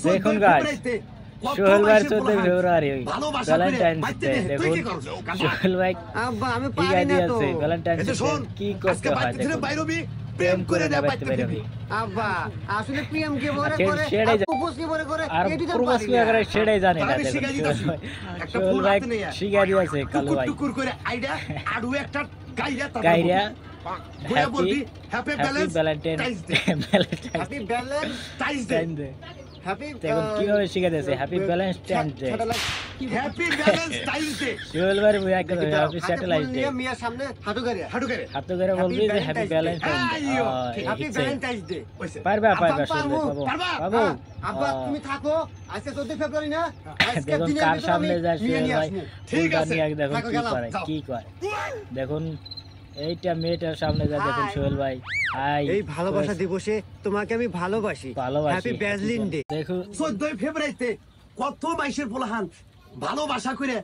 দেখুন গাইস, সোহেল ভাই 14 ফেব্রুয়ারি Valentine's day. দেখুন সোহেল ভাই আব্বা আমি কি পারি না তো। আছে ভ্যালেন্টাইন্স ডে কি করতে হয় দেখুন। প্রেম করে না পাইতে পারবি আব্বা আসলে প্রেম কে বলে আচ্ছা, করে সেটাই আর প্রপোজ কে বলে করে আর এটি তো প্রপোজ পারি কি না। করে সেটাই জানি না। দেখুন একটা সোহেল ফুল ভাই হাতে নিয়ে শিখা দিয়েছে কালু ভাই টুকুর করে আইডা আড়ু একটা গাইরা গাইরা বইয়া বলবি happy happy Valentine happy Valentine's day. Happy দেখুন কিভাবে শিখা দিয়েছে happy Valentine day. Happy Valentine's day Sohel ভাই বুঝা একদম হ্যাপি স্যাটেলাইট ডে। মিয়ার সামনে হাঁটু করে হাত করে বলবি যে happy Valentine happy Valentine's day. পারবে সোহেল বাবু আব্বা তুমি থাকো আজকে 14 ফেব্রুয়ারি না আজকে দেখুন দিনের কার ভিতরে সামনে আমি যায় নিয়ে সোহেল ভাই আসবো। ঠিক আছে, দেখুন থাকো কি গেলাম, করে যাও। কি করে দেখুন এইটা মেয়েটার সামনে যায় দেখুন সোহেল ভাই হাই এই ভালোবাসা দিবসে তোমাকে আমি ভালোবাসি। ভালোবাসি হ্যাপি ভ্যালেন্টাইন ডে। দেখুন 14 ফেব্রুয়ারিতে কত বাইশের পোলাহান ভালোবাসা করে